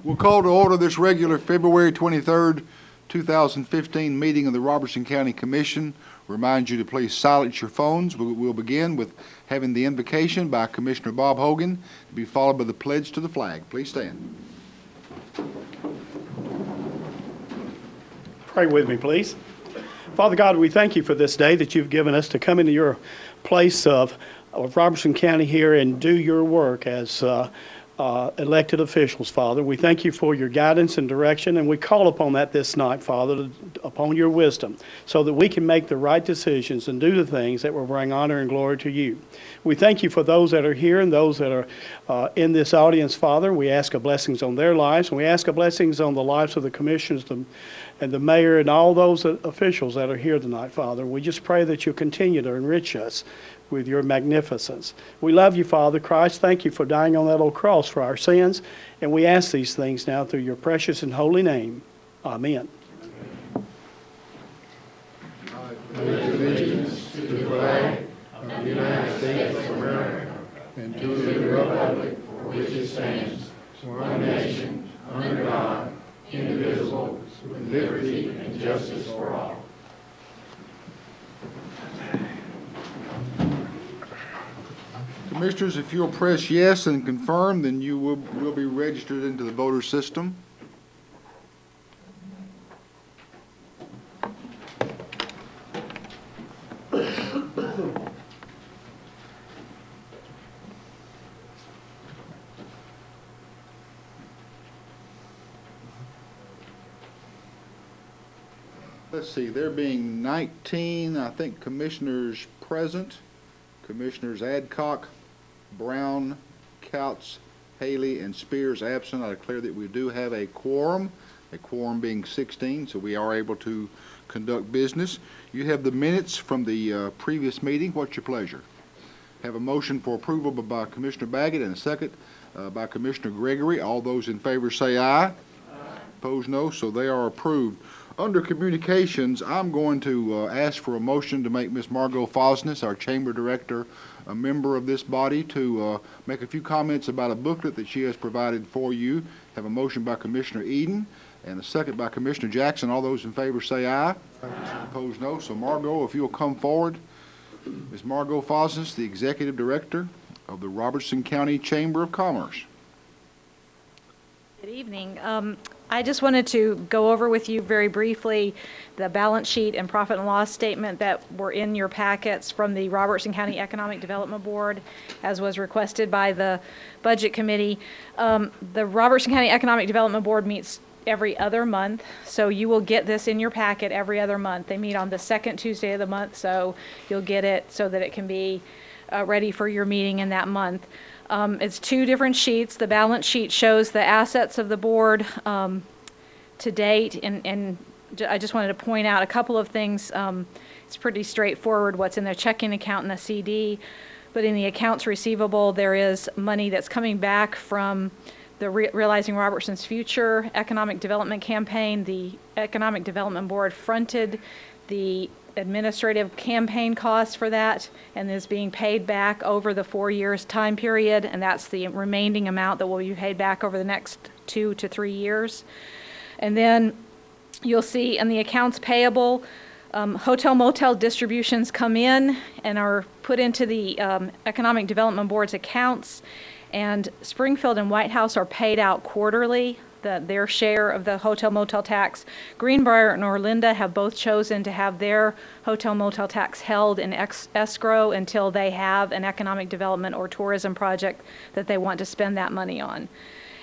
We'll call to order this regular February 23rd, 2015 meeting of the Robertson County Commission. Remind you to please silence your phones. We'll begin with having the invocation by Commissioner Bob Hogan to be followed by the pledge to the flag. Please stand. Pray with me, please. Father God, we thank you for this day that you've given us to come into your place of Robertson County here and do your work as elected officials, Father. We thank you for your guidance and direction, and we call upon that this night, Father, upon your wisdom, so that we can make the right decisions and do the things that will bring honor and glory to you. We thank you for those that are here and those that are in this audience, Father. We ask a blessings on their lives, and we ask a blessings on the lives of the commissioners and the mayor and all those officials that are here tonight, Father. We just pray that you'll continue to enrich us with your magnificence. We love you, Father Christ. Thank you for dying on that old cross for our sins. And we ask these things now through your precious and holy name. Amen. I pledge allegiance to the flag of the United States of America and to the republic for which it stands, one nation, under God, indivisible, with liberty and justice for all. Commissioners, if you'll press yes and confirm, then you will be registered into the voter system. Let's see, there being 19, I think, commissioners present. Commissioners Adcock, Brown, Couts, Haley, and Spears absent. I declare that we do have a quorum being 16, so we are able to conduct business. You have the minutes from the previous meeting. What's your pleasure? Have a motion for approval by Commissioner Baggett and a second by Commissioner Gregory. All those in favor say aye. Aye. Opposed, no, so they are approved. Under communications, I'm going to ask for a motion to make Ms. Margot Fosness, our chamber director, a member of this body, to make a few comments about a booklet that she has provided for you. Have a motion by Commissioner Eden and a second by Commissioner Jackson. All those in favor say aye. Aye. Opposed, no. So Margot, if you'll come forward. Ms. Margot Fosness, the executive director of the Robertson County Chamber of Commerce. Good evening. I just wanted to go over with you very briefly the balance sheet and profit and loss statement that were in your packets from the Robertson County Economic Development Board, as was requested by the Budget Committee. The Robertson County Economic Development Board meets every other month, so you will get this in your packet every other month. They meet on the second Tuesday of the month, so you'll get it so that it can be ready for your meeting in that month. It's two different sheets. The balance sheet shows the assets of the board to date, and I just wanted to point out a couple of things. It's pretty straightforward what's in the checking account and the CD, but in the accounts receivable there is money that's coming back from the Realizing Robertson's Future Economic Development Campaign. The Economic Development Board fronted the administrative campaign costs for that and is being paid back over the 4 years time period, and that's the remaining amount that will be paid back over the next 2 to 3 years. And then you'll see in the accounts payable, hotel motel distributions come in and are put into the Economic Development Board's accounts, and Springfield and White House are paid out quarterly. Their share of the hotel motel tax. Greenbrier and Orlinda have both chosen to have their hotel motel tax held in escrow until they have an economic development or tourism project that they want to spend that money on.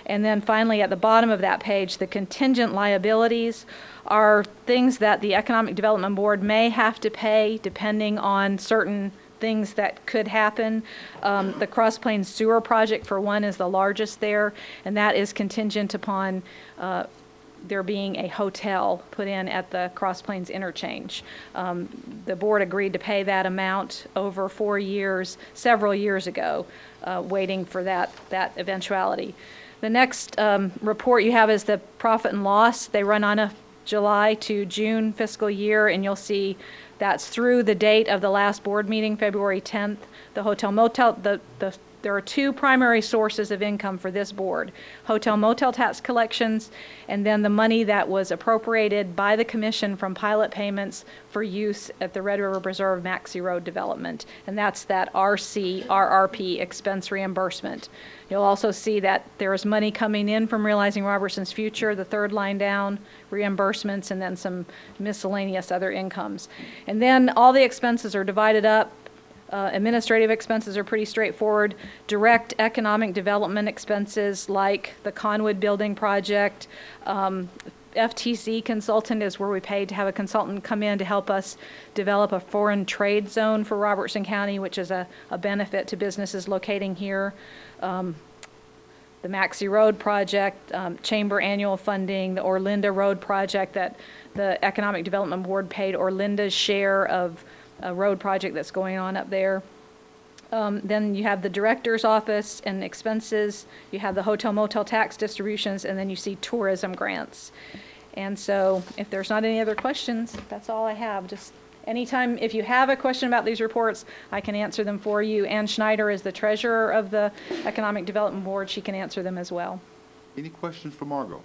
And then finally, at the bottom of that page, the contingent liabilities are things that the Economic Development Board may have to pay depending on certain things that could happen. The Cross Plains Sewer Project, for one, is the largest there, and that is contingent upon there being a hotel put in at the Cross Plains interchange. The board agreed to pay that amount over 4 years, several years ago, waiting for that eventuality. The next report you have is the profit and loss. They run on a July to June fiscal year, and you'll see that's through the date of the last board meeting, February 10th. The hotel motel, the there are two primary sources of income for this board: hotel motel tax collections, and then the money that was appropriated by the commission from pilot payments for use at the Red River Preserve Maxey Road development. And that's that RRP expense reimbursement. You'll also see that there is money coming in from Realizing Robertson's Future, the third line down, reimbursements, and then some miscellaneous other incomes. And then all the expenses are divided up. Administrative expenses are pretty straightforward. Direct economic development expenses like the Conwood Building project. FTC consultant is where we paid to have a consultant come in to help us develop a foreign trade zone for Robertson County, which is a benefit to businesses locating here. The Maxey Road project, chamber annual funding, the Orlinda Road project that the Economic Development Board paid Orlinda's share of a road project that's going on up there. Then you have the director's office and expenses, you have the hotel motel tax distributions, and then you see tourism grants. And so if there's not any other questions, that's all I have. Just anytime, if you have a question about these reports, I can answer them for you. Ann Schneider is the treasurer of the Economic Development Board. She can answer them as well. Any questions for Margot?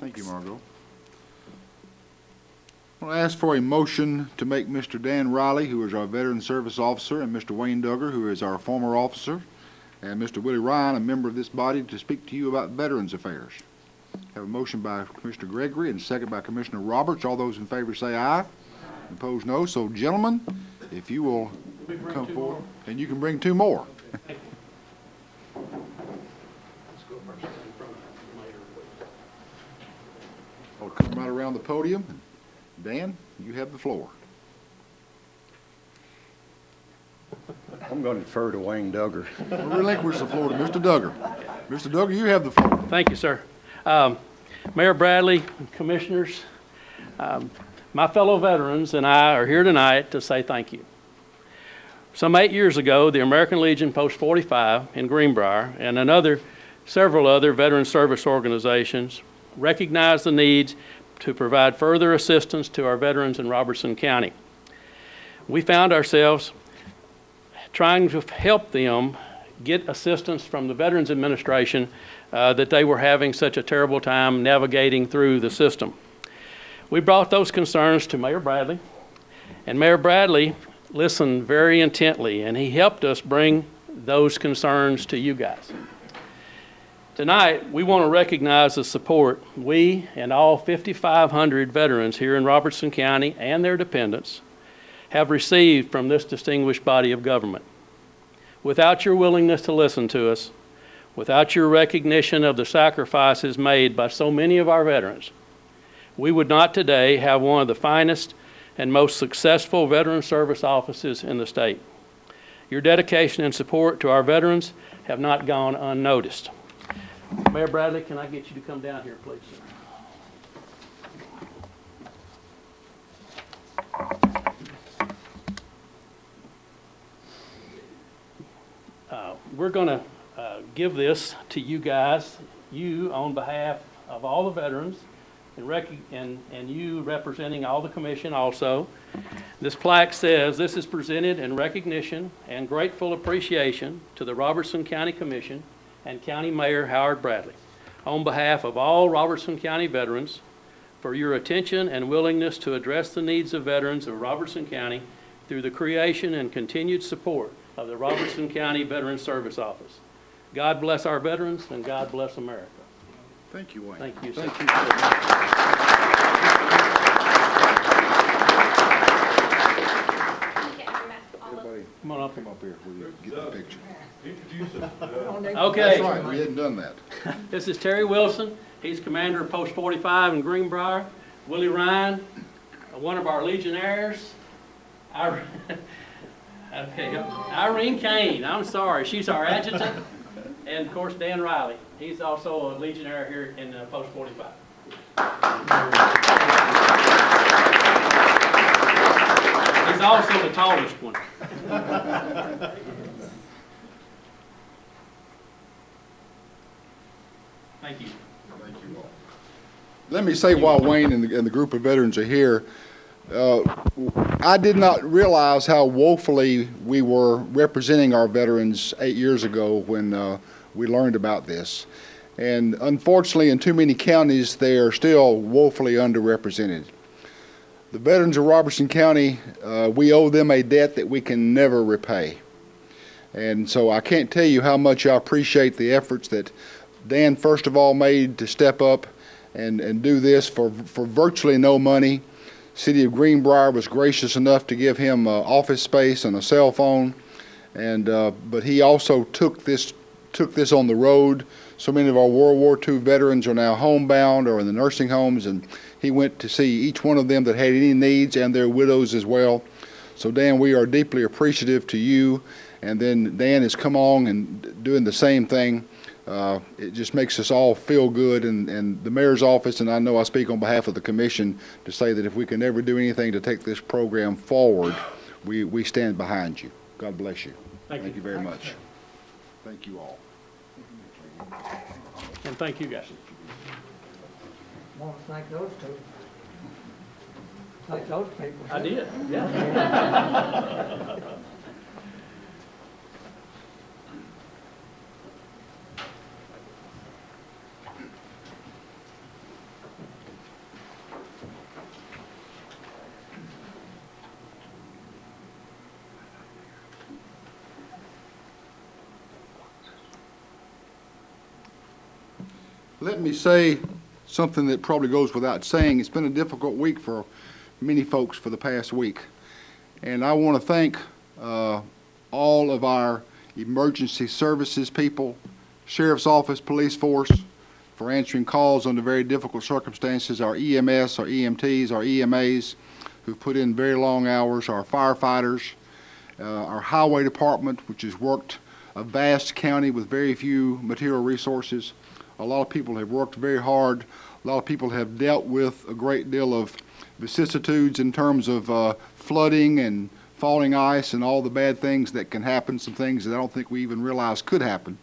Thank you, Margot. I want to ask for a motion to make Mr. Dan Riley, who is our Veteran Service Officer, and Mr. Wayne Duggar, who is our former officer, and Mr. Willie Ryan, a member of this body, to speak to you about Veterans Affairs. Have a motion by Commissioner Gregory and a second by Commissioner Roberts. All those in favor say aye. Opposed, no. So, gentlemen, if you will come forward, and you can bring two more. I'll come right around the podium. Dan, you have the floor. I'm going to defer to Wayne Duggar. We'll relinquish the floor to Mr. Duggar. Mr. Duggar, you have the floor. Thank you, sir. Mayor Bradley, commissioners, my fellow veterans and I are here tonight to say thank you. Some 8 years ago, the American Legion Post 45 in Greenbrier and several other veteran service organizations recognized the needs to provide further assistance to our veterans in Robertson County. We found ourselves trying to help them get assistance from the Veterans Administration that they were having such a terrible time navigating through the system. We brought those concerns to Mayor Bradley, and Mayor Bradley listened very intently, and he helped us bring those concerns to you guys. Tonight, we want to recognize the support we and all 5,500 veterans here in Robertson County and their dependents have received from this distinguished body of government. Without your willingness to listen to us, without your recognition of the sacrifices made by so many of our veterans, we would not today have one of the finest and most successful veteran service offices in the state. Your dedication and support to our veterans have not gone unnoticed. Mayor Bradley, can I get you to come down here, please, sir? We're going to give this to you guys, you on behalf of all the veterans, and you representing all the commission also. This plaque says, "This is presented in recognition and grateful appreciation to the Robertson County Commission and County Mayor Howard Bradley, on behalf of all Robertson County veterans, for your attention and willingness to address the needs of veterans of Robertson County through the creation and continued support of the Robertson County Veteran Service Office. God bless our veterans, and God bless America." Thank you, Wayne. Thank you, sir. Thank you so much. Everybody, Come on up. come up here. We'll get the picture. Okay. That's right. We hadn't done that. This is Terry Wilson. He's commander of Post 45 in Greenbrier. Willie Ryan, one of our Legionnaires. Irene Kane, I'm sorry, she's our adjutant. And of course, Dan Riley. He's also a Legionnaire here in Post 45. He's also the tallest one. Thank you. Thank you all. Let me say, while Wayne and the group of veterans are here, I did not realize how woefully we were representing our veterans 8 years ago when we learned about this. And unfortunately, in too many counties, they are still woefully underrepresented. The veterans of Robertson County, we owe them a debt that we can never repay. And so I can't tell you how much I appreciate the efforts that Dan, first of all, made to step up and do this for virtually no money. City of Greenbrier was gracious enough to give him office space and a cell phone, and but he also took this on the road. So many of our World War II veterans are now homebound or in the nursing homes, and he went to see each one of them that had any needs and their widows as well. So Dan, we are deeply appreciative to you, and then Dan has come along and doing the same thing. It just makes us all feel good, and the mayor's office, and I know I speak on behalf of the commission to say that if we can ever do anything to take this program forward, we stand behind you. God bless you. Thank you very much. Thank you all. And thank you, guys. I want to thank those two. Thank those people. I did, yeah. Let me say something that probably goes without saying. It's been a difficult week for many folks for the past week. And I want to thank all of our emergency services people, sheriff's office, police force, for answering calls under very difficult circumstances, our EMS, our EMTs, our EMAs, who've put in very long hours, our firefighters, our highway department, which has worked a vast county with very few material resources. A lot of people have worked very hard. A lot of people have dealt with a great deal of vicissitudes in terms of flooding and falling ice and all the bad things that can happen, some things that I don't think we even realize could happen.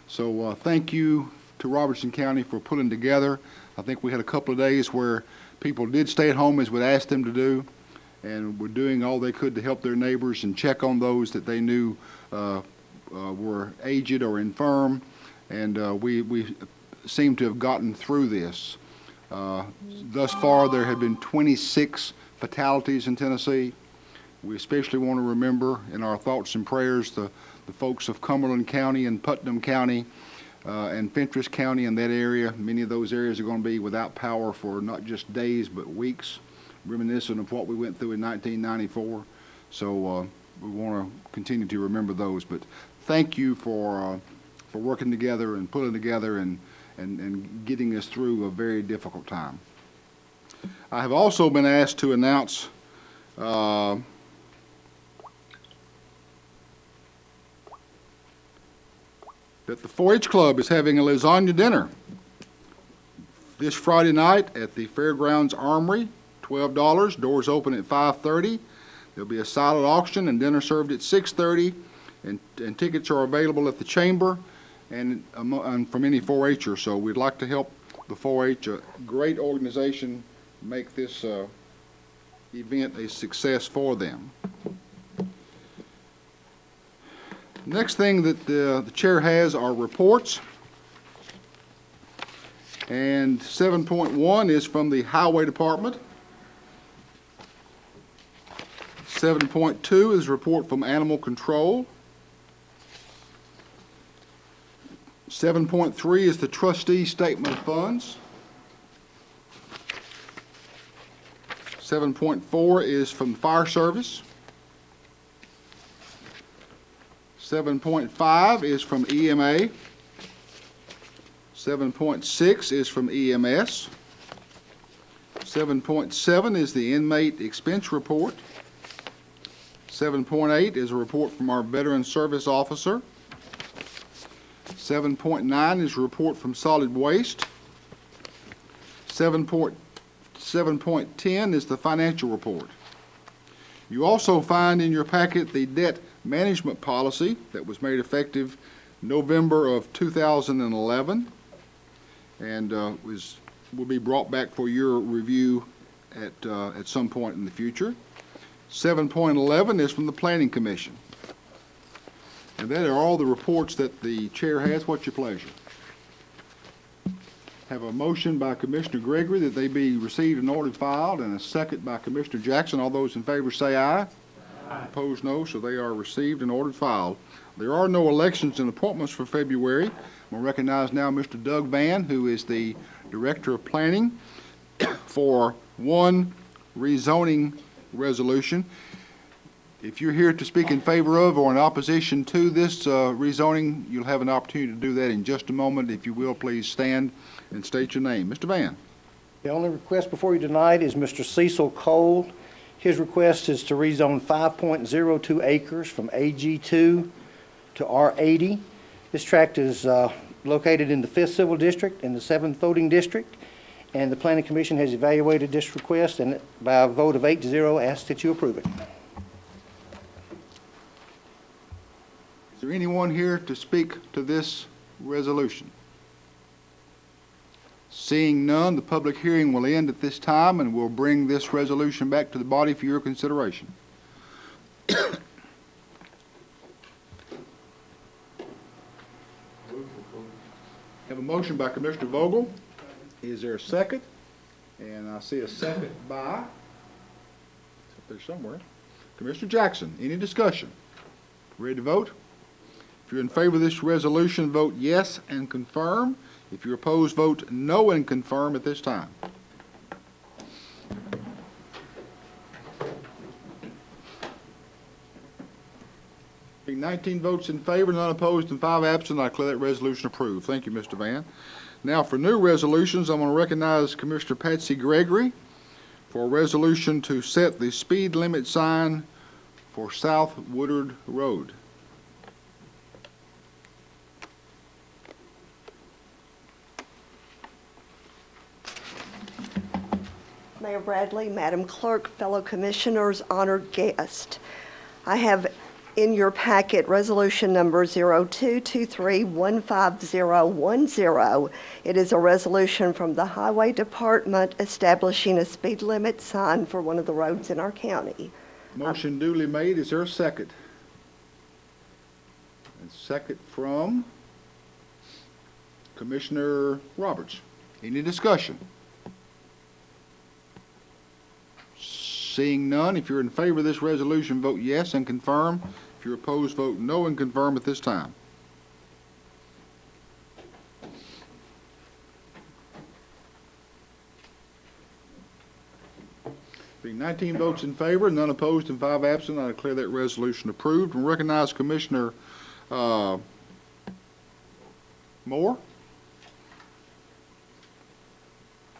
So thank you to Robertson County for pulling together. I think we had a couple of days where people did stay at home as we'd asked them to do, and were doing all they could to help their neighbors and check on those that they knew were aged or infirm. And we seem to have gotten through this. Thus far, there have been 26 fatalities in Tennessee. We especially want to remember in our thoughts and prayers the folks of Cumberland County and Putnam County and Fentress County in that area. Many of those areas are going to be without power for not just days but weeks, reminiscent of what we went through in 1994. So we want to continue to remember those. But thank you for working together and pulling together and getting us through a very difficult time. I have also been asked to announce that the 4-H Club is having a lasagna dinner this Friday night at the Fairgrounds Armory, $12. Doors open at 5:30. There'll be a silent auction and dinner served at 6:30, and tickets are available at the chamber and from any 4-H'er. So we'd like to help the 4-H, a great organization, make this event a success for them. Next thing that the chair has are reports. And 7.1 is from the Highway Department. 7.2 is a report from Animal Control. 7.3 is the trustee statement of funds. 7.4 is from the Fire Service. 7.5 is from EMA. 7.6 is from EMS. 7.7 is the inmate expense report. 7.8 is a report from our Veteran Service Officer. 7.9 is a report from Solid Waste. 7.10 is the financial report. You also find in your packet the debt management policy that was made effective November of 2011 and will be brought back for your review at some point in the future. 7.11 is from the Planning Commission. And that are all the reports that the chair has. What's your pleasure? Have a motion by Commissioner Gregory that they be received and ordered filed, and a second by Commissioner Jackson. All those in favor say aye. Aye. Opposed, no. So they are received and ordered filed. There are no elections and appointments for February. I'm going to recognize now Mr. Doug Vann, who is the Director of Planning, for one rezoning resolution. If you're here to speak in favor of or in opposition to this rezoning, you'll have an opportunity to do that in just a moment. If you will, please stand and state your name. Mr. Vann. The only request before you tonight is Mr. Cecil Cole. His request is to rezone 5.02 acres from AG2 to R80. This tract is located in the 5th Civil District and the 7th Voting District, and the Planning Commission has evaluated this request and by a vote of 8-0 asks that you approve it. Is there anyone here to speak to this resolution? Seeing none, the public hearing will end at this time, and we'll bring this resolution back to the body for your consideration. Have a motion by Commissioner Vogel. Is there a second? And I see a second by, it's up there somewhere, Commissioner Jackson. Any discussion? Ready to vote? If you're in favor of this resolution, vote yes and confirm. If you're opposed, vote no and confirm at this time. Being 19 votes in favor, none opposed, and 5 absent, I declare that resolution approved. Thank you, Mr. Vann. Now, for new resolutions, I'm going to recognize Commissioner Patsy Gregory for a resolution to set the speed limit sign for South Woodard Road. Mayor Bradley, Madam Clerk, fellow commissioners, honored guest. I have in your packet resolution number 0223-15010. It is a resolution from the Highway Department establishing a speed limit sign for one of the roads in our county. Motion duly made. Is there a second? A second from Commissioner Roberts. Any discussion? Seeing none, if you're in favor of this resolution, vote yes and confirm. If you're opposed, vote no and confirm at this time. Being 19 votes in favor, none opposed, and 5 absent, I declare that resolution approved and recognize Commissioner Moore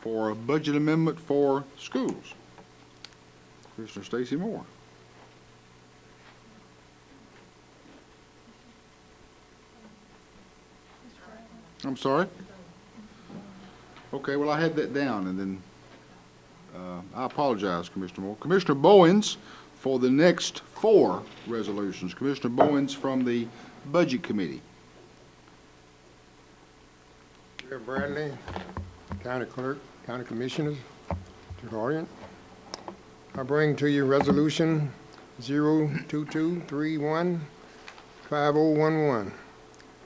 for a budget amendment for schools. Commissioner Stacy Moore. I'm sorry? Okay, well, I had that down, and then I apologize, Commissioner Moore. Commissioner Bowens for the next 4 resolutions. Commissioner Bowens from the Budget Committee. Mayor Bradley, County Clerk, County Commissioners, to the audience. I bring to you Resolution 022315011.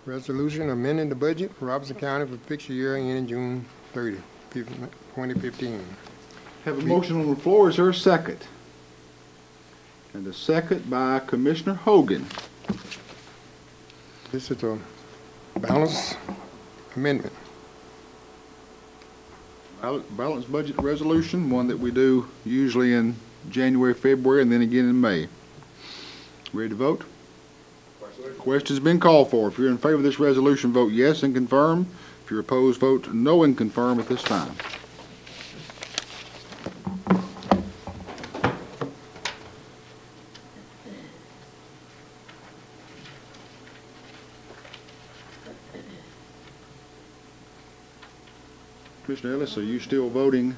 Resolution amending the budget for Robertson County for fiscal year ending June 30, 2015. Have a motion on the floor. Is there a second? And a second by Commissioner Hogan. This is a balanced amendment. Balanced budget resolution, one that we do usually in January, February, and then again in May. Ready to vote? Question's been called for. If you're in favor of this resolution, vote yes and confirm. If you're opposed, vote no and confirm at this time. Commissioner Ellis, are you still voting?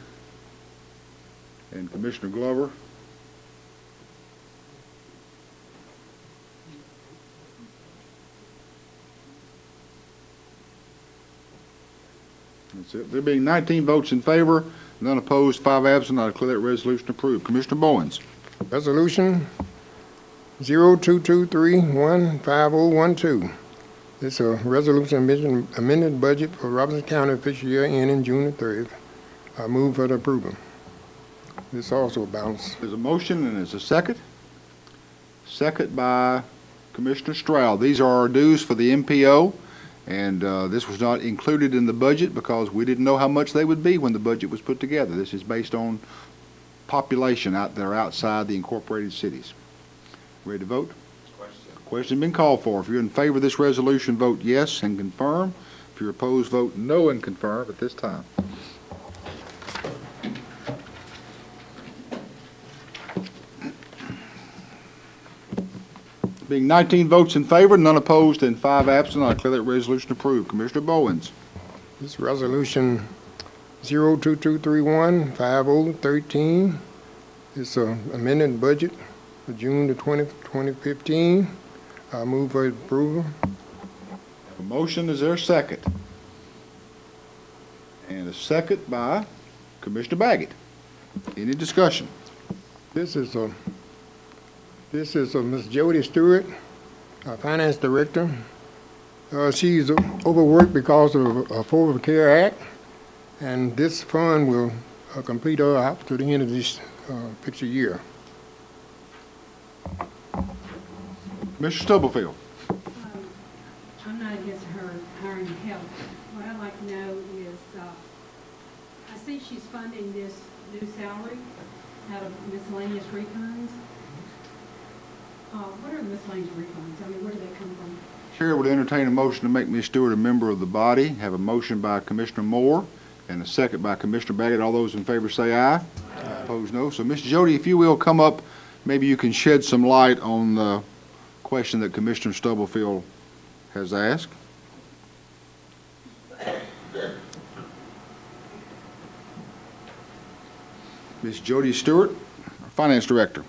And Commissioner Glover? That's it. There being 19 votes in favor, None opposed, 5 absent. I declare that resolution approved. Commissioner Bowens. Resolution 0223150012. It's a resolution amended budget for Robertson County fiscal year ending June the 30th. I move for the approval. This also balanced. There's a motion and there's a second. Second by Commissioner Stroud. These are our dues for the MPO, and this was not included in the budget because we didn't know how much they would be when the budget was put together. This is based on population out there outside the incorporated cities. Ready to vote? Question been called for. If you're in favor of this resolution, vote yes and confirm. If you're opposed, vote no and confirm at this time. Being 19 votes in favor, none opposed, and 5 absent, I declare that resolution approved. Commissioner Bowens. This resolution 022315013. It's a amended budget for June the 20th, 2015. I move for approval. A motion, is there a second? And a second by Commissioner Baggett. Any discussion? This is Ms. Jody Stewart, our finance director. She's overworked because of Affordable Care Act, and this fund will complete her out to the end of this fiscal year. Mr. Stubblefield. I'm not against her hiring help. What I'd like to know is, I see she's funding this new salary out of miscellaneous refunds. What are miscellaneous refunds? I mean, where do they come from? Chair would entertain a motion to make Ms. Stewart a member of the body. Have a motion by Commissioner Moore and a second by Commissioner Baggett. All those in favor say aye. Opposed, no. So, Ms. Jody, if you will come up, maybe you can shed some light on the question that Commissioner Stubblefield has asked. Ms. Jody Stewart, our Finance Director.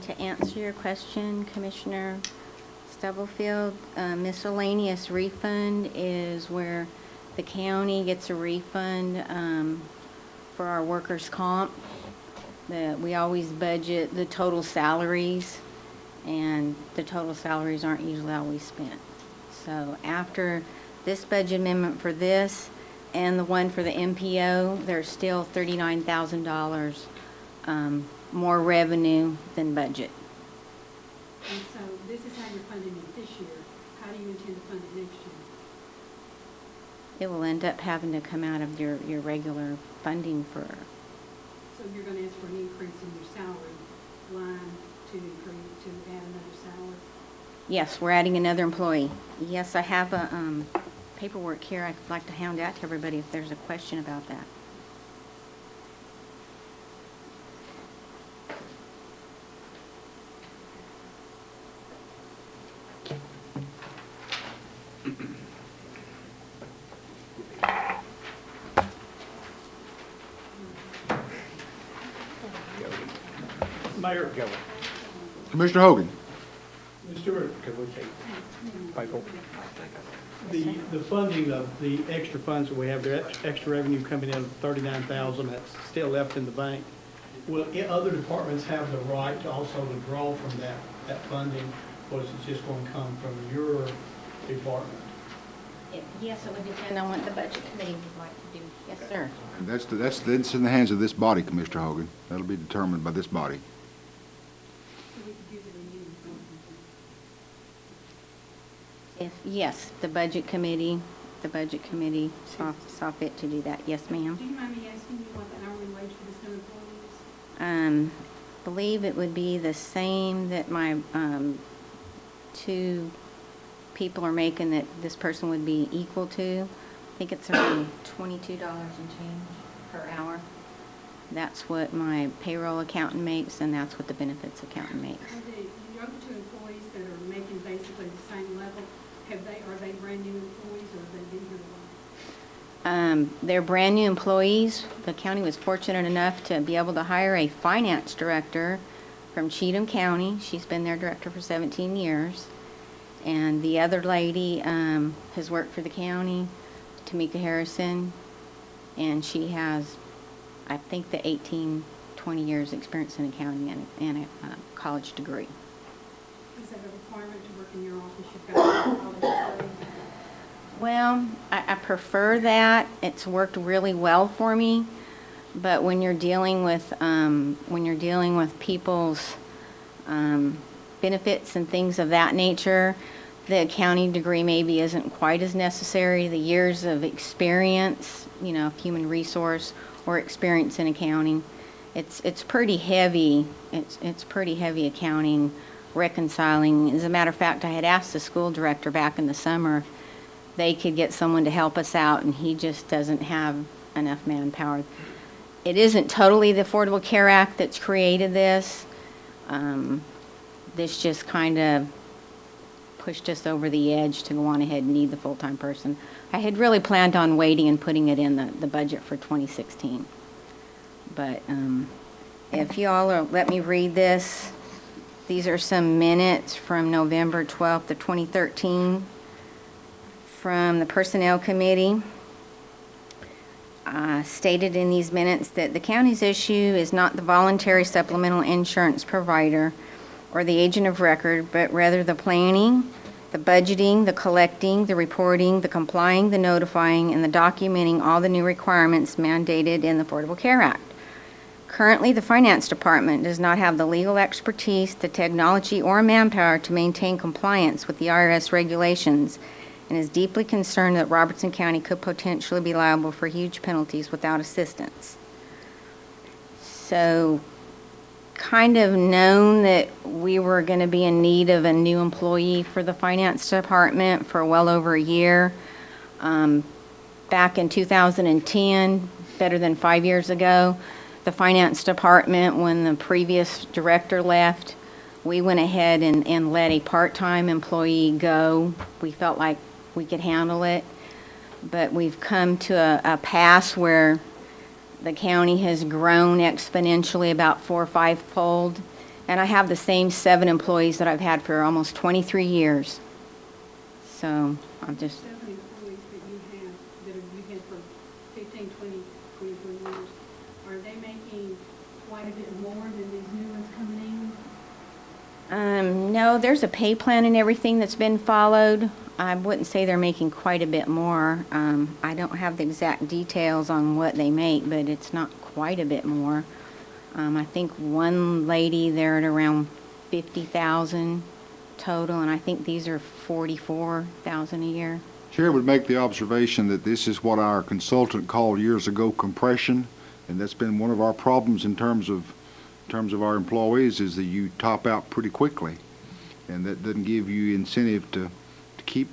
To answer your question, Commissioner Stubblefield, miscellaneous refund is where the county gets a refund for our workers' comp. We always budget the total salaries, and the total salaries aren't usually always spent. So after this budget amendment for this and the one for the MPO, there's still $39,000 more revenue than budget. And so this is how you're funding it this year. How do you intend to fund it next year? It will end up having to come out of your regular funding for. So you're going to ask for an increase in your salary line to add another salary? Yes, we're adding another employee. Yes, I have a paperwork here I'd like to hand out to everybody if there's a question about that. Mayor. Commissioner Hogan. Ms. Stewart, the funding of the extra funds that we have, the extra revenue coming in of $39,000 that's still left in the bank. Will other departments have the right to also withdraw from that funding, or is it just going to come from your department? Yes, it would depend on what the budget committee would like to do. Yes, sir. And that's in the hands of this body, Commissioner Hogan. That'll be determined by this body. Yes, the budget committee saw fit to do that. Yes, ma'am. Do you mind me asking you what the hourly wage for this new employee is? Believe it would be the same that my two people are making that this person would be equal to. I think it's around $22 and change per hour. That's what my payroll accountant makes, and that's what the benefits accountant makes. Are the other two employees that are making basically the same level, are they brand new employees, or have they been here a while? They're brand new employees. The county was fortunate enough to be able to hire a finance director from Cheatham County. She's been their director for 17 years. And the other lady has worked for the county Tamika Harrison, and she has, I think, the 20 years experience in accounting and a college degree. Is that a requirement to work in your office? You've got a college degree? Well, I prefer that. It's worked really well for me, but when you're dealing with people's benefits and things of that nature, the accounting degree maybe isn't quite as necessary. The years of experience, human resource or experience in accounting, it's pretty heavy. It's pretty heavy accounting, reconciling. As a matter of fact, I had asked the school director back in the summer if they could get someone to help us out, and he just doesn't have enough manpower. It isn't totally the Affordable Care Act that's created this. This just kind of pushed us over the edge to go on ahead and need the full-time person. I had really planned on waiting and putting it in the budget for 2016. But if you all let me read this, these are some minutes from November 12th of 2013 from the Personnel Committee. Stated in these minutes that the county's issue is not the voluntary supplemental insurance provider or the agent of record, but rather the planning, the budgeting, the collecting, the reporting, the complying, the notifying, and the documenting all the new requirements mandated in the Affordable Care Act. Currently, the Finance Department does not have the legal expertise, the technology, or manpower to maintain compliance with the IRS regulations, and is deeply concerned that Robertson County could potentially be liable for huge penalties without assistance. So, kind of known that we were going to be in need of a new employee for the Finance Department for well over a year. Back in 2010, better than 5 years ago, the Finance Department, when the previous director left, we went ahead and let a part-time employee go. We felt like we could handle it, but we've come to a pass where the county has grown exponentially about 4 or 5-fold, and I have the same 7 employees that I've had for almost 23 years. So I'm just... 7 employees that you've had for 15, 20, 23 years, are they making quite a bit more than these new ones coming in? No, there's a pay plan and everything that's been followed. I wouldn't say they're making quite a bit more. I don't have the exact details on what they make, but it's not quite a bit more. I think one lady, they're at around $50,000 total, and I think these are $44,000 a year. Chair would make the observation that this is what our consultant called years ago compression, and that's been one of our problems in terms of our employees, is that you top out pretty quickly, and that doesn't give you incentive to keep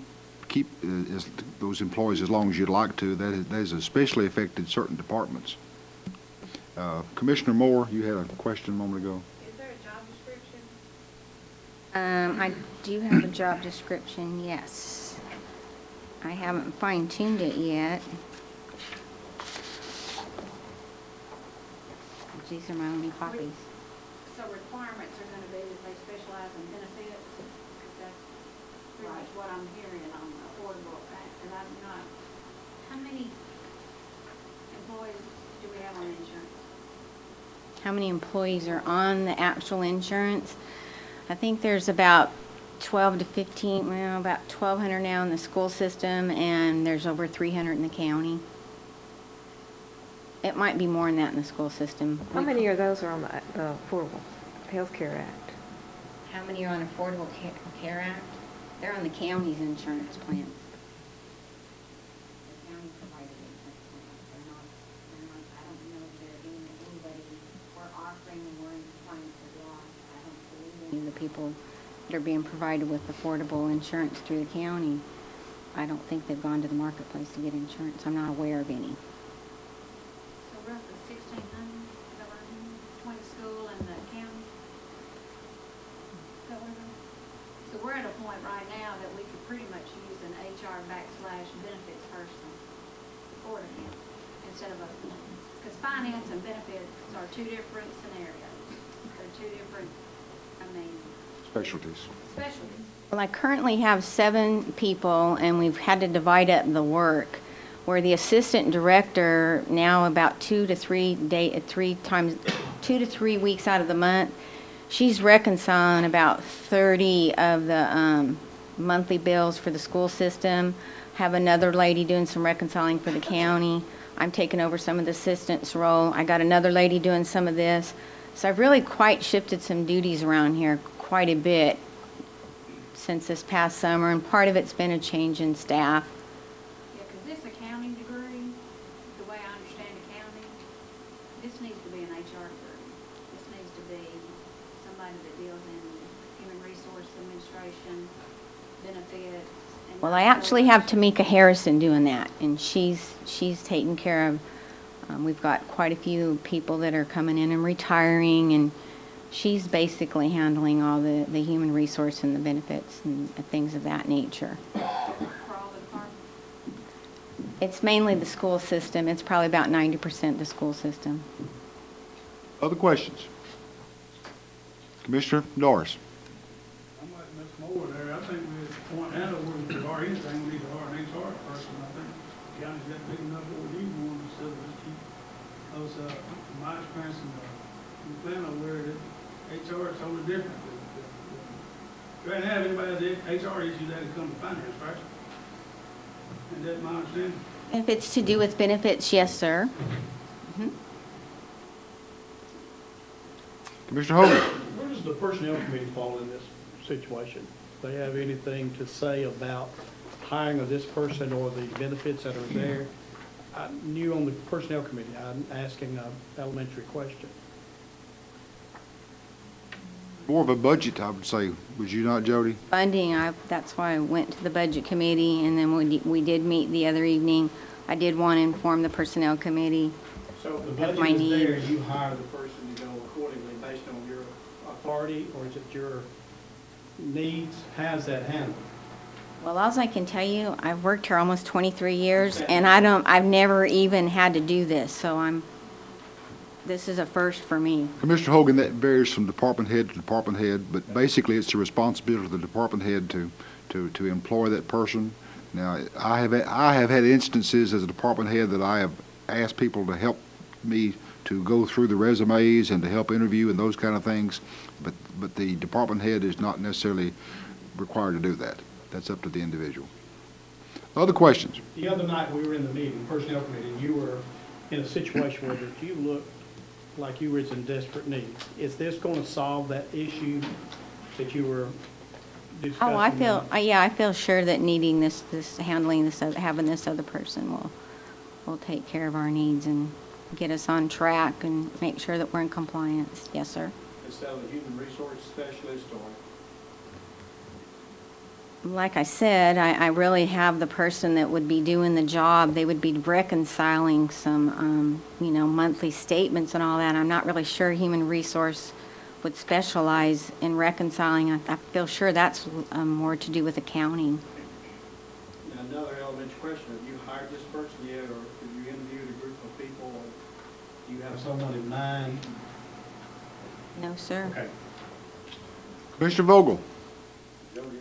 those employees as long as you'd like to. That has especially affected certain departments. Commissioner Moore, you had a question a moment ago. Is there a job description? I do have a job description, yes. I haven't fine-tuned it yet. These are my only copies. So requirements are going to be that they specialize in benefits, because that's pretty much what I'm hearing on the Affordable Act, and I'm not. How many employees do we have on insurance? How many employees are on the actual insurance? I think there's about 12 to 15, well, about 1,200 now in the school system, and there's over 300 in the county. It might be more than that in the school system. How many of those are on the Affordable Health Care Act? How many are on Affordable Care Act? They're on the county's insurance plan. The county provided insurance plans. They're not, I don't know if they're anybody we're offering and we're in compliance with law. I don't believe any of the people that are being provided with affordable insurance through the county. I don't think they've gone to the marketplace to get insurance. I'm not aware of any. So roughly 1,600, is that what I mean, between the school and the county? Is that what I mean? So we're at a point right now that we could pretty much use an HR/benefits person for him instead of a, because finance and benefits are 2 different scenarios. They're 2 different, Specialties. specialties. Well, I currently have 7 people, and we've had to divide up the work. where the assistant director now about 2 to 3 weeks out of the month, she's reconciling about 30 of the monthly bills for the school system. Have another lady doing some reconciling for the county. I'm taking over some of the assistant's role. I got another lady doing some of this. So I've really quite shifted some duties around here quite a bit since this past summer, and part of it's been a change in staff. Yeah, because this accounting degree, the way I understand accounting, this needs to be an HR degree. This needs to be somebody that deals in human resource administration, benefits. And Well, I actually have Tamika Harrison doing that, and she's taking care of, we've got quite a few people that are coming in and retiring, and she's basically handling all the human resource and the benefits and things of that nature. for all the departments. It's mainly the school system. It's probably about 90% the school system. Other questions? Commissioner Norris. I'm like Ms. Moore there. I think we point out where we are anything, we need to hire an HR person. I think the county's got big enough what we need one instead of just keep those, from my experience in Atlanta, where the HR is totally different. You ain't have anybody with HR issues that come to finance, right? And that's my understanding. If it's to do with benefits, yes, sir. Commissioner Hogan. Where does the personnel committee fall in this situation? Do they have anything to say about hiring of this person or the benefits that are there? I'm new on the personnel committee. I'm asking an elementary question. More of a budget, I would say. Would you not, Jody? Funding, that's why I went to the budget committee, and then we did meet the other evening. I did want to inform the personnel committee. So if the Of budget my is there, needs. you hire the person to go accordingly based on your authority, or is it your needs? How's that handled? Well, alls I can tell you, I've worked here almost 23 years, and I've never even had to do this, so this is a first for me. Commissioner Hogan, that varies from department head to department head, but basically it's the responsibility of the department head to employ that person. Now, I have had instances as a department head that I have asked people to help me to go through the resumes and to help interview and those kind of things, but the department head is not necessarily required to do that. That's up to the individual. Other questions? The other night, we were in the meeting, personnel committee, and you were in a situation where you looked like you were in desperate need. Is this going to solve that issue that you were discussing? Oh, I feel sure that needing this handling this, having this other person will take care of our needs and get us on track and make sure that we're in compliance. Yes, sir. Instead of a human resource specialist or? Like I said, I really have the person that would be doing the job. They would be reconciling some, monthly statements and all that. I'm not really sure human resource would specialize in reconciling. I feel sure that's more to do with accounting. Now, another elementary question, have you hired this person yet, or have you interviewed a group of people, or do you have someone in mind? No, sir. Okay. Commissioner Vogel. Jody,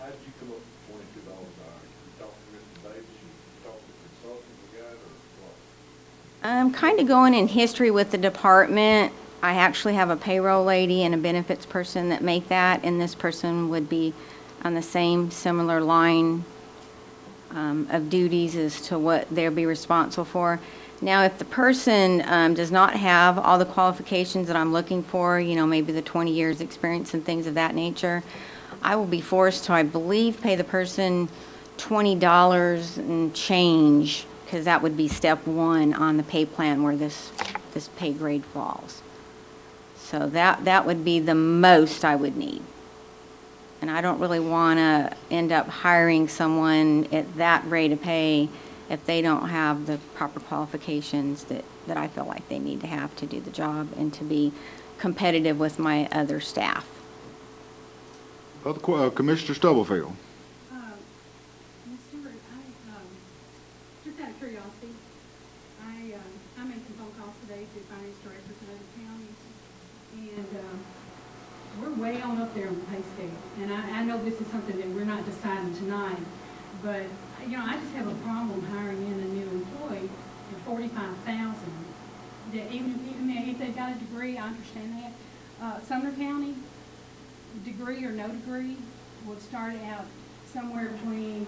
how did you come up with $22 an hour? You talked to Mr. Davis, you talked to the consultant we got, or what? I'm kind of going in history with the department. I actually have a payroll lady and a benefits person that make that, and this person would be on the same similar line of duties as to what they'll be responsible for. Now, if the person does not have all the qualifications that I'm looking for, maybe the 20 years experience and things of that nature, I will be forced to, I believe, pay the person $20 and change, because that would be step one on the pay plan where this pay grade falls. So that would be the most I would need. And I don't really want to end up hiring someone at that rate of pay if they don't have the proper qualifications that I feel like they need to have to do the job and to be competitive with my other staff. Commissioner Stubblefield. Ms. Stewart, just out of curiosity, I made some phone calls today to finance directors in other counties, and we're way on up there on the pay scale. And I know this is something that we're not deciding tonight, But, you know, I just have a problem hiring in a new employee at 45,000. That even if they've got a degree, I understand that. Sumner County, degree or no degree, would start out somewhere between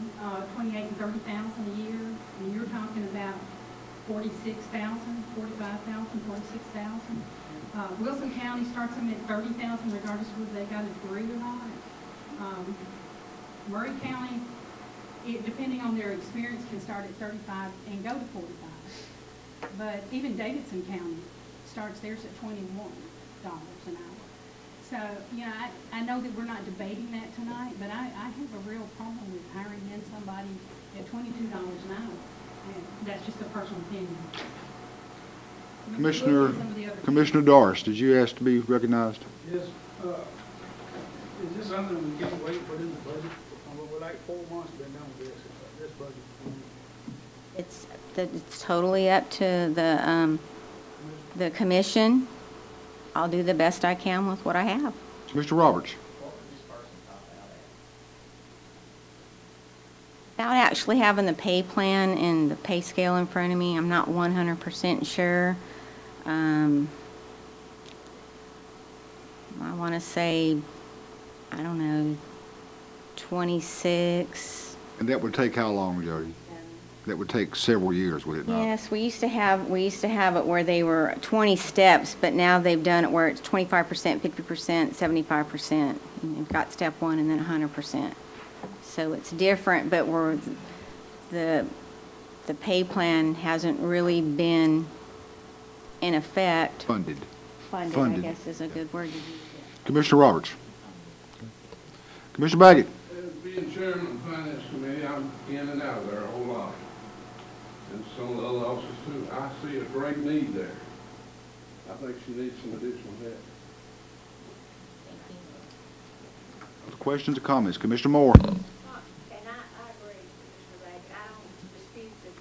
28 and 30,000 a year, and you're talking about 46,000, 45,000, 46,000. Wilson County starts them at 30,000 regardless of whether they got a degree or not. Murray County, depending on their experience, can start at 35 and go to 45. But even Davidson County starts theirs at $21 an hour. So, you know, I know that we're not debating that tonight, but I have a real problem with hiring in somebody at $22 an hour. And that's just a personal opinion. Commissioner Doris, did you ask to be recognized? Yes. Is this something we can't wait for in the budget? We're like 4 months been done with this budget. It's totally up to the commission. I'll do the best I can with what I have. Mr. Roberts. Without actually having the pay plan and the pay scale in front of me, I'm not 100% sure. I want to say, I don't know, 26. And that would take how long, Jody? That would take several years, would it not? Yes, we used to have it where they were 20 steps, but now they've done it where it's 25%, 50%, 75%. You've got step 1 and then 100%. So it's different, but the pay plan hasn't really been in effect. Funded. Funded, I guess is a good word to use. Commissioner Roberts. Commissioner Baggett. As being chairman of the Finance Committee, I'm in and out of there a whole lot. And some of the other officers too. I see a great need there. I think she needs some additional help. Questions or comments? Commissioner Moore. And I agree with Mr. Baggett. I don't dispute that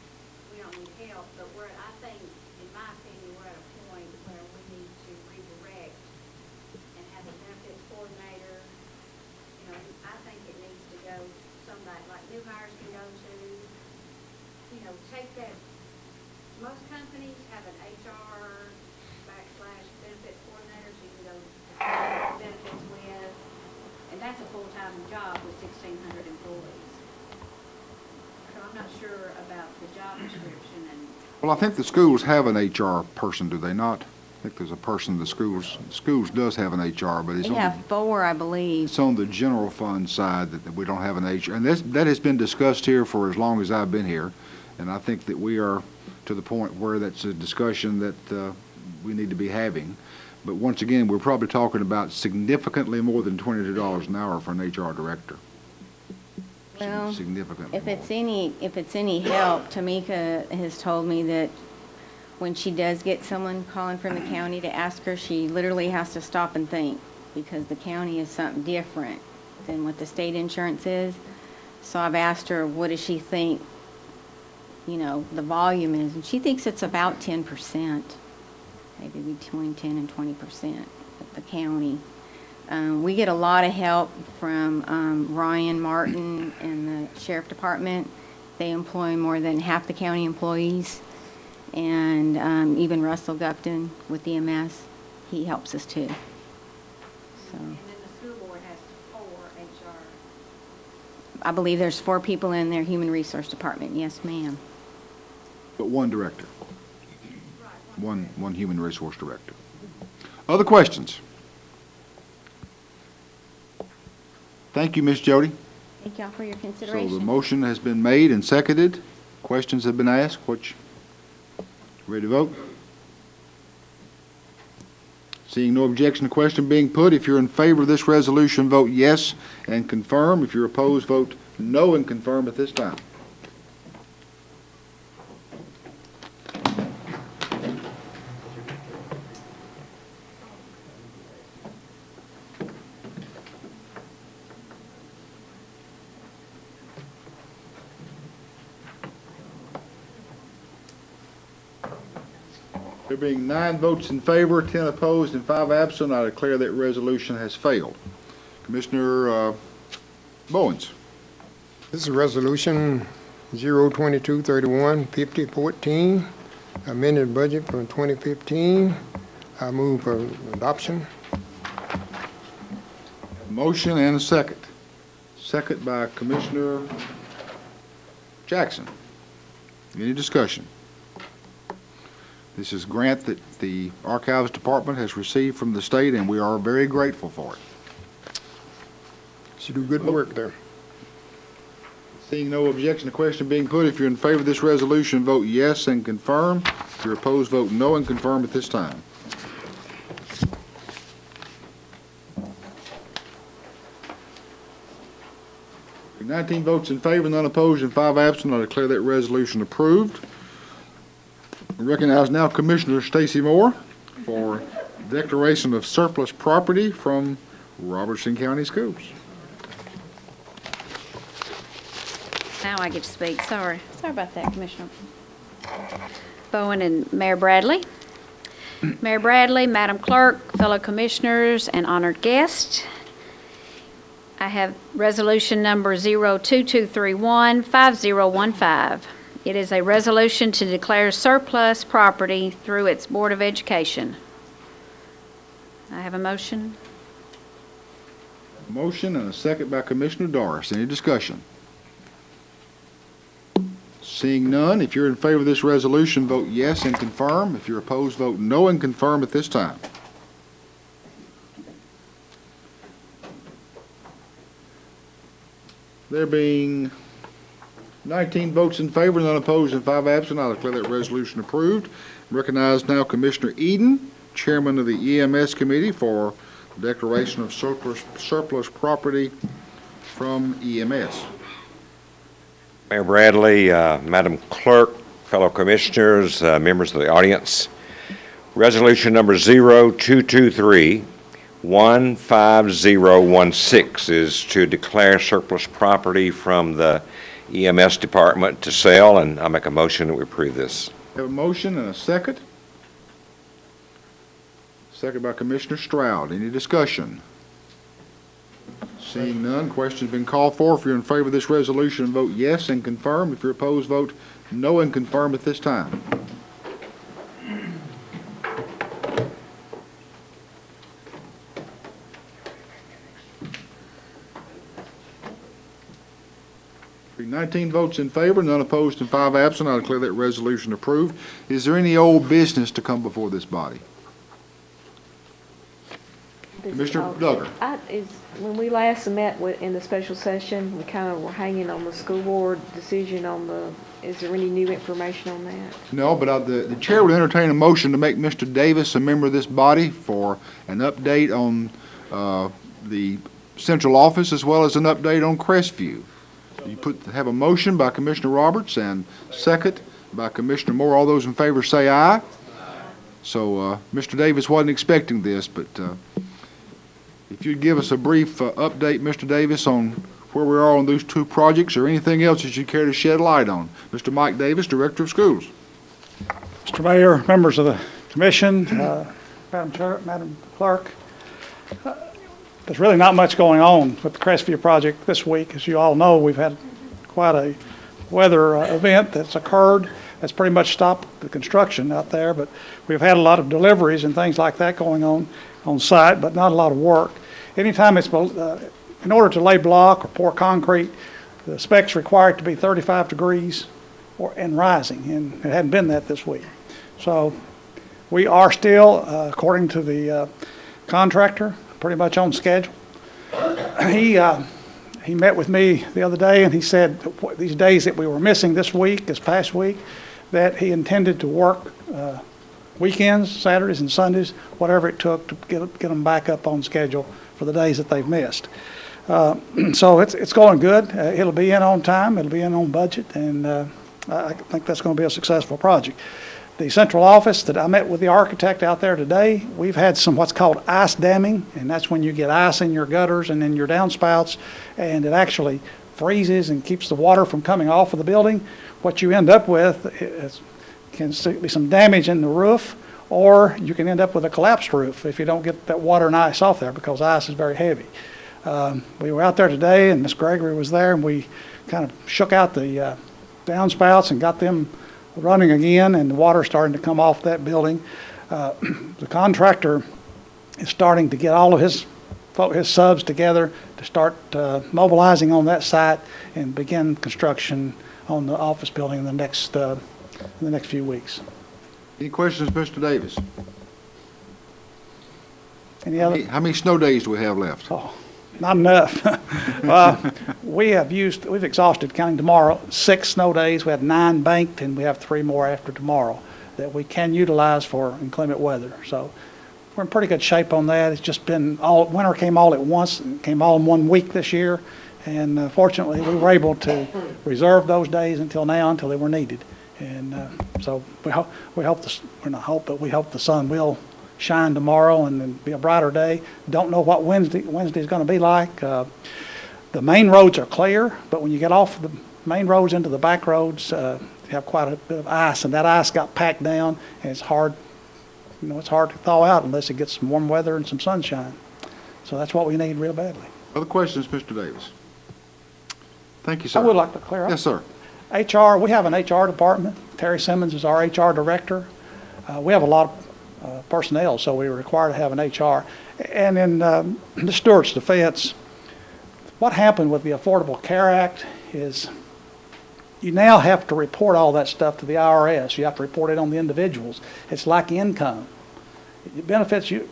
we don't need help, but I think, in my opinion, we're at a point where we need to redirect and have a benefits coordinator. You know, I think it needs to go somebody like new hires can go to. You know, take that. Most companies have an HR /benefits coordinator, so you can go to benefits with. And that's a full-time job with 1,600 employees. So I'm not sure about the job description and. Well, I think the schools have an HR person, do they not? I think there's a person, the schools does have an HR, but it's We have 4, I believe. it's on the general fund side that we don't have an HR. And that has been discussed here for as long as I've been here. And I think that we are to the point where that's a discussion that we need to be having. But once again, we're probably talking about significantly more than $22 an hour for an HR director. Well, Significantly if it's more. any help, Tamika has told me that when she does get someone calling from the county to ask her, she literally has to stop and think, because the county is something different than what the state insurance is. So I've asked her, what does she think, you know, the volume is? And she thinks it's about 10%, maybe between 10 and 20% at the county. We get a lot of help from Ryan Martin and the Sheriff Department. They employ more than half the county employees. And even Russell Gupton with EMS, he helps us too. So And then the school board has 4 HR. I believe there's 4 people in their Human Resource Department. Yes, ma'am. But one director. One human resource director. Other questions? Thank you, Ms. Jody. Thank y'all for your So consideration. the motion has been made and seconded. Questions have been asked. Ready to vote? Seeing no objection to question being put, if you're in favor of this resolution, vote yes and confirm. If you're opposed, vote no and confirm at this time. There being 9 votes in favor, 10 opposed, and 5 absent, I declare that resolution has failed. Commissioner Bowens. This is Resolution 02231-5014, amended budget for 2015. I move for adoption. Motion and a second. Second by Commissioner Jackson. Any discussion? This is a grant that the Archives Department has received from the state, and we are very grateful for it. Should do good work there. Seeing no objection to question being put, if you're in favor of this resolution, vote yes and confirm. If you're opposed, vote no and confirm at this time. With 19 votes in favor, none opposed, and 5 absent, I declare that resolution approved. I recognize now Commissioner Stacy Moore for declaration of surplus property from Robertson County Schools. Now I get to speak. Sorry about that, Commissioner Bowen and Mayor Bradley. Mayor Bradley, Madam Clerk, fellow commissioners, and honored guests. I have resolution number 02231-5015. It is a resolution to declare surplus property through its Board of Education. I have a motion. Motion and a second by Commissioner Doris. Any discussion? Seeing none, if you're in favor of this resolution, vote yes and confirm. If you're opposed, vote no and confirm at this time. There being 19 votes in favor, none opposed, and 5 absent, I declare that resolution approved. Recognize now Commissioner Eden, Chairman of the EMS Committee, for declaration of surplus property from EMS. Mayor Bradley, Madam Clerk, fellow commissioners, members of the audience, resolution number 02231-5016 is to declare surplus property from the EMS department to sale, and I make a motion that we approve this. Have a motion and a second. Second by Commissioner Stroud. Any discussion? Seeing none, question's been called for. If you're in favor of this resolution, vote yes and confirm. If you're opposed, vote no and confirm at this time. Being 19 votes in favor, none opposed, and 5 absent, I declare that resolution approved. Is there any old business to come before this body? Commissioner Duggar. When we last met in the special session, we kind of were hanging on the school board decision on is there any new information on that? No, but the chair would entertain a motion to make Mr. Davis a member of this body for an update on the central office as well as an update on Crestview. You have a motion by Commissioner Roberts and second by Commissioner Moore. All those in favor say aye. So Mr. Davis wasn't expecting this, but if you'd give us a brief update, Mr. Davis, on where we are on those two projects or anything else that you'd care to shed light on. Mr. Mike Davis, Director of Schools. Mr. Mayor, members of the Commission, Madam Clerk, there's really not much going on with the Crestview project this week. As you all know, we've had quite a weather event that's occurred that's pretty much stopped the construction out there, but we've had a lot of deliveries and things like that going on site, but not a lot of work. Anytime it's, in order to lay block or pour concrete, the specs require it to be 35 degrees and rising, and it hadn't been that this week. So we are still, according to the contractor, pretty much on schedule. He met with me the other day, and he said these days that we were missing this past week, that he intended to work weekends, Saturdays and Sundays, whatever it took to get them back up on schedule for the days that they've missed. So it's going good. It'll be in on time. It'll be in on budget, and I think that's going to be a successful project. The central office that I met with the architect out there today, we've had some what's called ice damming, and that's when you get ice in your gutters and in your downspouts, and it actually freezes and keeps the water from coming off of the building. What you end up with can be some damage in the roof, or you can end up with a collapsed roof if you don't get that water and ice off there, because ice is very heavy. We were out there today, and Miss Gregory was there, and we kind of shook out the downspouts and got them running again, and the water starting to come off that building. The contractor is starting to get all of his subs together to start mobilizing on that site and begin construction on the office building in the next few weeks. Any questions, Mr. Davis? Any other? How many snow days do we have left? Oh, not enough. We've exhausted, counting tomorrow, 6 snow days. We had 9 banked, and we have 3 more after tomorrow that we can utilize for inclement weather. So we're in pretty good shape on that. It's just been winter came all at once, came all in 1 week this year. And fortunately, we were able to reserve those days until they were needed. And so we hope the sun will shine tomorrow and then be a brighter day. Don't know what Wednesday's going to be like. The main roads are clear, but when you get off the main roads into the back roads, you have quite a bit of ice, and that ice got packed down, and it's hard. It's hard to thaw out unless it gets some warm weather and some sunshine. So that's what we need real badly. Other questions, Mr. Davis? Thank you, sir. I would like to clear up. Yes, sir. HR, we have an HR department. Terry Simmons is our HR director. We have a lot of personnel, so we were required to have an HR. And in the Stewart's defense, what happened with the Affordable Care Act is you now have to report all that stuff to the IRS. You have to report it on the individuals. It's like income. It benefits you.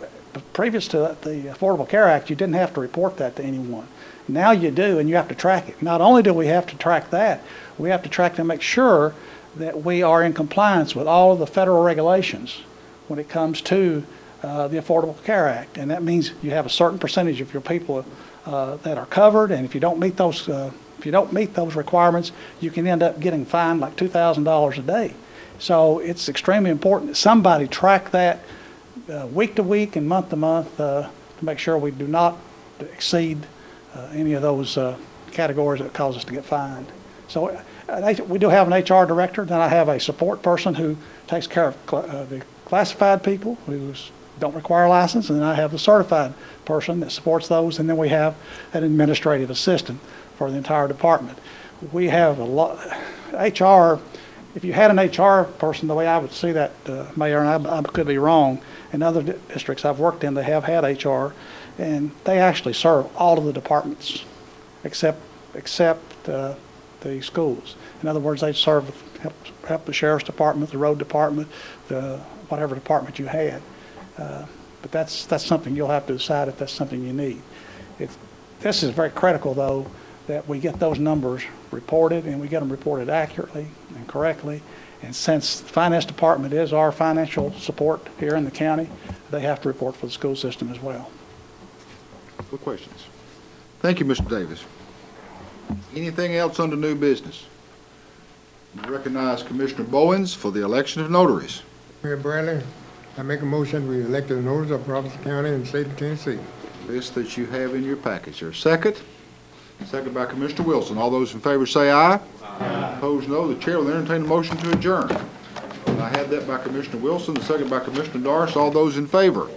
Previous to the Affordable Care Act, you didn't have to report that to anyone. Now you do, and you have to track it. Not only do we have to track that, we have to track to make sure that we are in compliance with all of the federal regulations when it comes to the Affordable Care Act. And that means you have a certain percentage of your people that are covered, and if you don't meet those requirements, you can end up getting fined like $2,000 a day. So it's extremely important that somebody track that week to week and month to month to make sure we do not exceed any of those categories that cause us to get fined. So we do have an HR director. Then I have a support person who takes care of the classified people who don't require a license, and then I have a certified person that supports those, and then we have an administrative assistant for the entire department. We have a lot. HR, if you had an HR person, the way I would see that, Mayor, and I could be wrong, in other districts I've worked in, they have had HR, and they actually serve all of the departments except the schools. In other words, they help the sheriff's department, the road department, whatever department you had. But that's something you'll have to decide if that's something you need. This is very critical, though, that we get those numbers reported, and we get them reported accurately and correctly. And since the finance department is our financial support here in the county, they have to report for the school system as well. Good questions. Thank you, Mr. Davis. Anything else under new business? We recognize Commissioner Bowens for the election of notaries. Mayor Bradley, I make a motion we elect the notaries of Robertson County and the state of Tennessee. List that you have in your package. There a second? Second by Commissioner Wilson. All those in favor say aye. Aye. Opposed, no. The chair will entertain a motion to adjourn. I had that by Commissioner Wilson, the second by Commissioner Doris. All those in favor?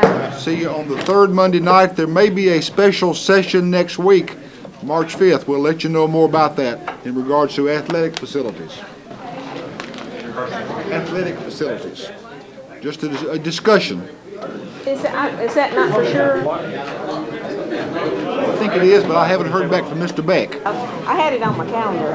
Aye. See you on the third Monday night. There may be a special session next week, March 5th. We'll let you know more about that in regards to athletic facilities. Athletic facilities. Just a discussion. Is that not for sure? I think it is, but I haven't heard back from Mr. Beck. I had it on my calendar.